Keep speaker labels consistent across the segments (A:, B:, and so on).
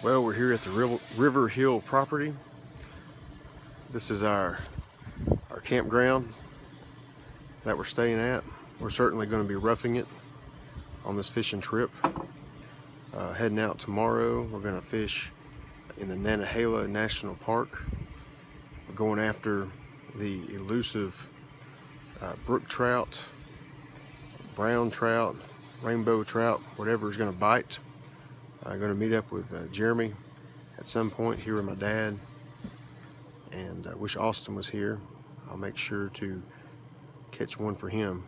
A: Well, we're here at the River Hill property. This is our campground that we're staying at. We're certainly going to be roughing it on this fishing trip. Heading out tomorrow, we're going to fish in the Nantahala National Park. We're going after the elusive brook trout, brown trout, rainbow trout, whatever is going to bite. I'm going to meet up with Jeremy at some point here with my dad, and I wish Austin was here. I'll make sure to catch one for him,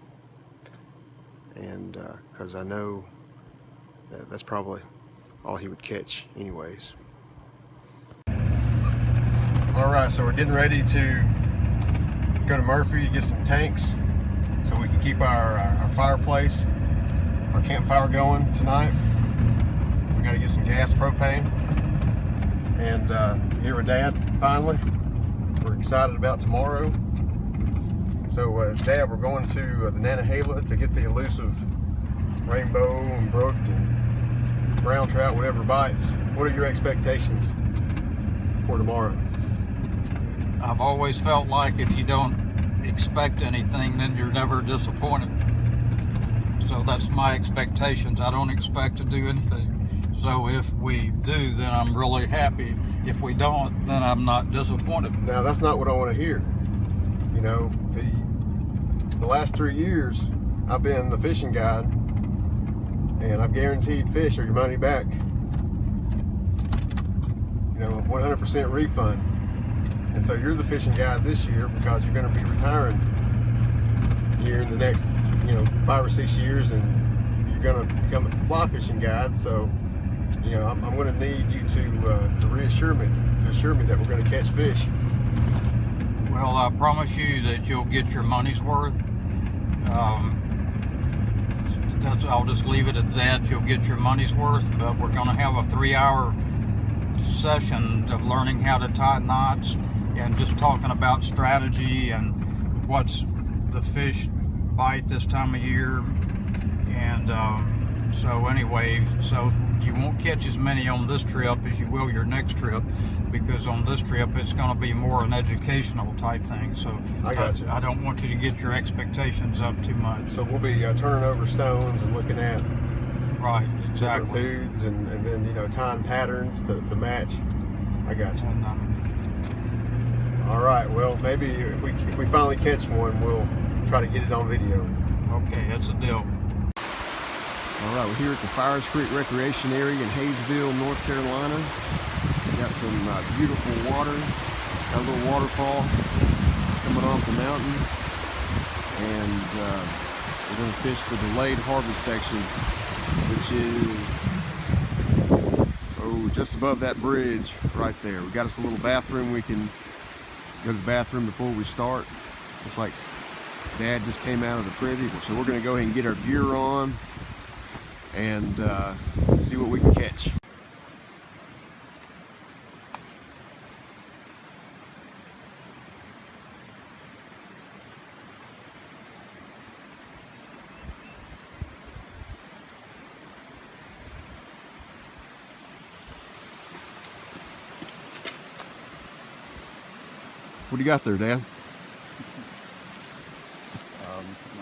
A: and because I know that's probably all he would catch anyways. Alright, so we're getting ready to go to Murphy to get some tanks so we can keep our fireplace, our campfire going tonight. We got to get some gas, propane, and here with Dad finally. We're excited about tomorrow. So Dad, we're going to the Nantahala to get the elusive rainbow and brook and brown trout, whatever bites. What are your expectations for tomorrow?
B: I've always felt like if you don't expect anything, then you're never disappointed. So that's my expectations. I don't expect to do anything. So if we do, then I'm really happy. If we don't, then I'm not disappointed.
A: Now, that's not what I want to hear. You know, the last 3 years, I've been the fishing guide, and I've guaranteed fish or your money back. You know, 100% refund. And so you're the fishing guide this year because you're going to be retiring here in the next, 5 or 6 years, and you're going to become a fly fishing guide. So, I'm going to need you to reassure me, to assure me that we're going to catch fish.
B: Well, I promise you that you'll get your money's worth. I'll just leave it at that. You'll get your money's worth, but we're going to have a 3-hour session of learning how to tie knots and just talking about strategy and what's the fish bite this time of year. And so anyway, so you won't catch as many on this trip as you will your next trip, because on this trip it's going to be more an educational type thing. So
A: I got you.
B: I don't want you to get your expectations up too much.
A: So we'll be turning over stones and looking at
B: right, exactly,
A: different foods, and then tying patterns to match. I got you.
B: And,
A: all right. Well, maybe if we finally catch one, we'll try to get it on video.
B: okay, that's a deal.
A: All right, we're here at the Fires Creek Recreation Area in Hayesville, North Carolina. We got some beautiful water, got a little waterfall coming off the mountain, and we're going to fish the delayed harvest section, which is just above that bridge right there. We got us a little bathroom. We can go to the bathroom before we start. Looks like Dad just came out of the privy, so we're going to go ahead and get our gear on and see what we can catch. What do you got there, Dad?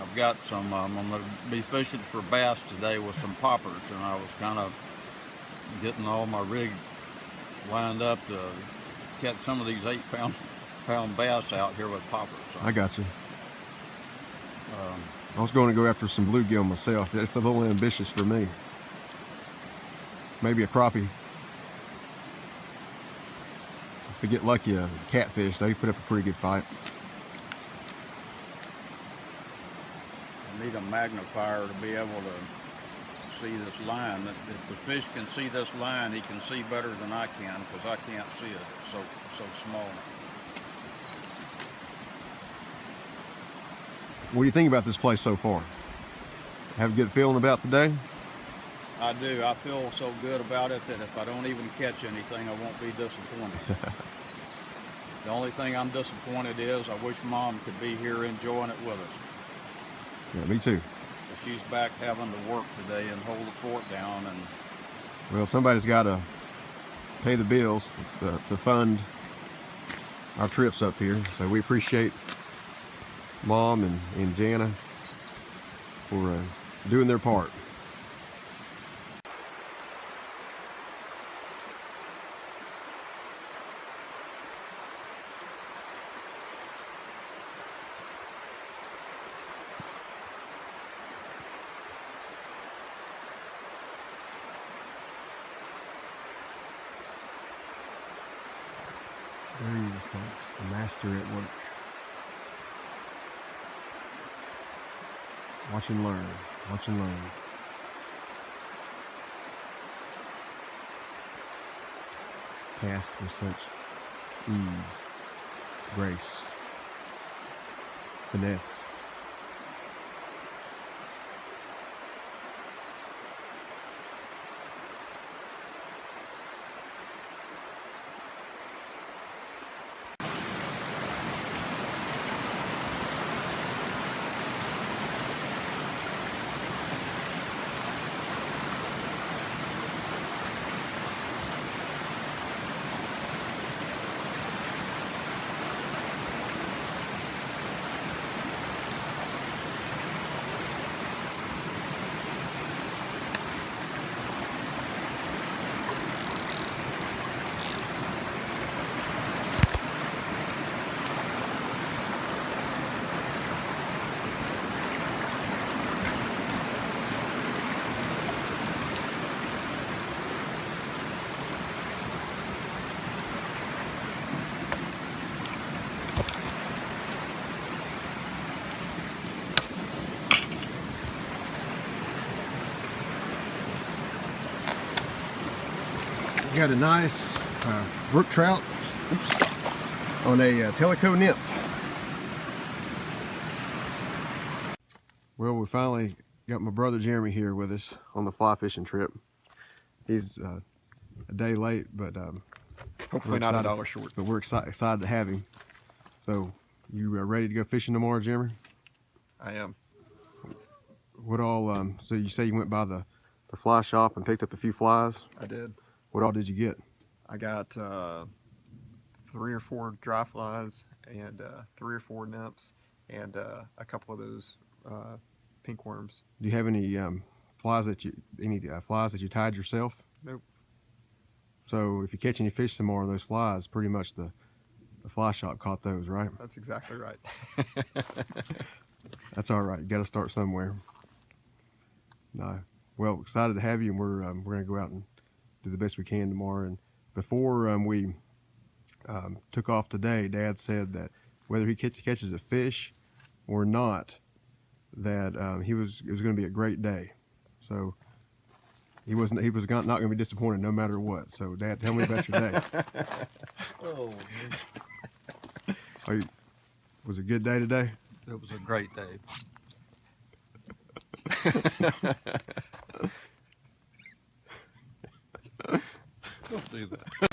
B: I've got some, I'm going to be fishing for bass today with some poppers, and I was kind of getting all my rig lined up to catch some of these 8-pound bass out here with poppers. So,
A: I got you. I was going to go after some bluegill myself. It's a little ambitious for me. Maybe a crappie. If we get lucky, a catfish, they put up a pretty good fight.
B: I need a magnifier to be able to see this line. If the fish can see this line, he can see better than I can, because I can't see it. It's so small.
A: What do you think about this place so far? Have a good feeling about today?
B: I do. I feel so good about it that if I don't even catch anything, I won't be disappointed. The only thing I'm disappointed is I wish Mom could be here enjoying it with us.
A: Yeah, me too.
B: But she's back having to work today and hold the fort down. And
A: well, somebody's got to pay the bills to fund our trips up here. So we appreciate Mom and Jana for doing their part. There he is, folks, the master at work. Watch and learn, watch and learn. Cast with such ease, grace, finesse. Got a nice brook trout on a Teleco nymph. Well, we finally got my brother Jeremy here with us on the fly fishing trip. He's a day late, but
C: hopefully not $1 short.
A: But we're excited to have him. So, you ready to go fishing tomorrow, Jeremy?
C: I am.
A: What all? So you say you went by the fly shop and picked up a few flies?
C: I did.
A: What all did you get?
C: I got 3 or 4 dry flies and 3 or 4 nymphs and a couple of those pink worms.
A: Do you have any flies that you tied yourself?
C: Nope.
A: So if you catch any fish tomorrow, those flies, pretty much the fly shop caught those, right?
C: That's exactly right.
A: That's all right. You got to start somewhere. No. Well, excited to have you, and we're gonna go out and do the best we can tomorrow. And before we took off today, Dad said that whether he catches a fish or not, that it was going to be a great day. So he was not going to be disappointed no matter what. So Dad, tell me about your day.
B: Oh,
A: Was it a good day today?
B: it was a great day. Don't do that.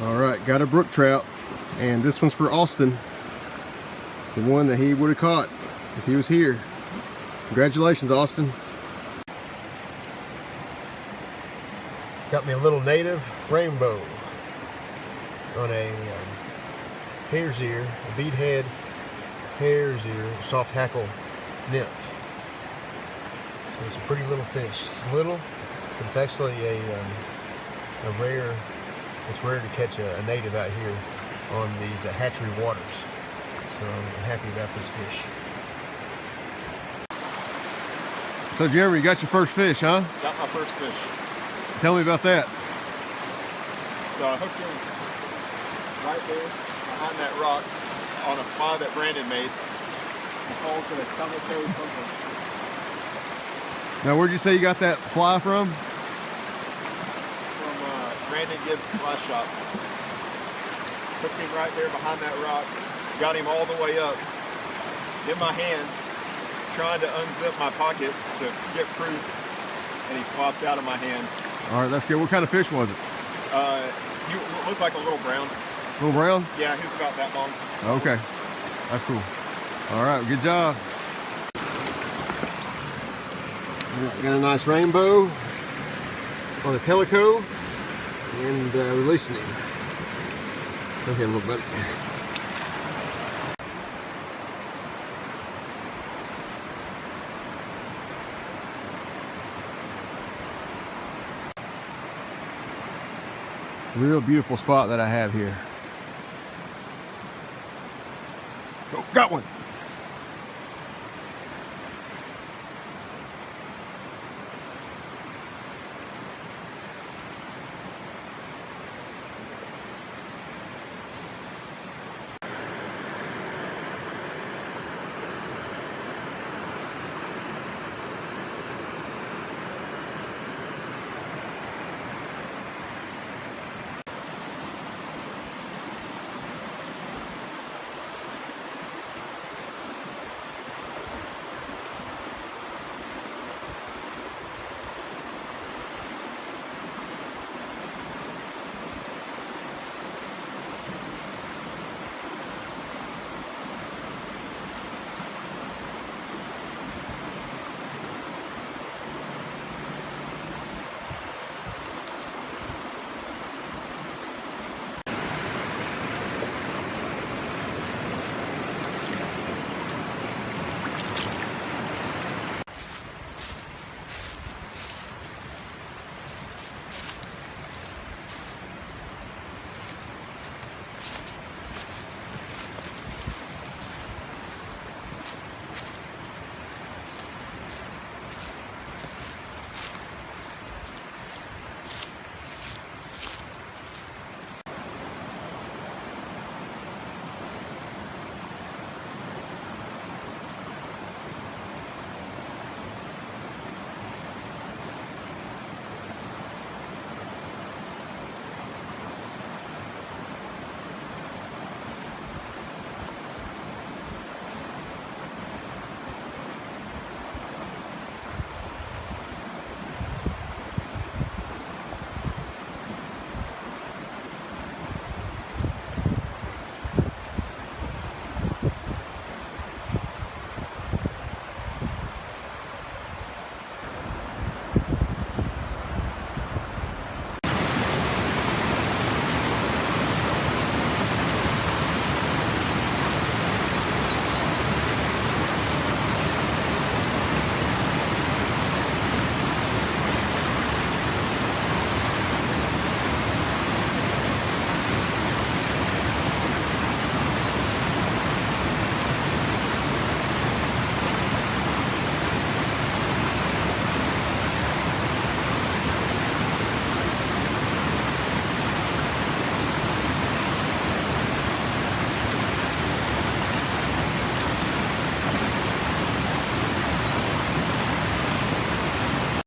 A: All right, got a brook trout, and this one's for Austin, the one that he would have caught if he was here. Congratulations, Austin. Got me a little native rainbow on a hare's ear, a bead head hare's ear, soft hackle nymph. So it's a pretty little fish. It's little, but it's actually a rare. It's rare to catch a native out here on these hatchery waters. So I'm happy about this fish. So Jeremy, you got your first fish, huh?
C: Got my first fish.
A: Tell me about that.
C: So I hooked him right there behind that rock on a fly that Brandon made. He calls it a Kamiko something.
A: Now, where'd you say you got that fly from?
C: From Brandon Gibbs fly shop. Hooked him right there behind that rock. Got him all the way up in my hand, trying to unzip my pocket to get proof, and he flopped out of my hand.
A: All right, that's good. What kind of fish was it?
C: He looked like a little brown.
A: Little brown?
C: Yeah, he was about that long.
A: Okay, that's cool. All right, good job. Got a nice rainbow on a teleco and releasing him. Okay, little buddy. Real beautiful spot that I have here. Oh, got one.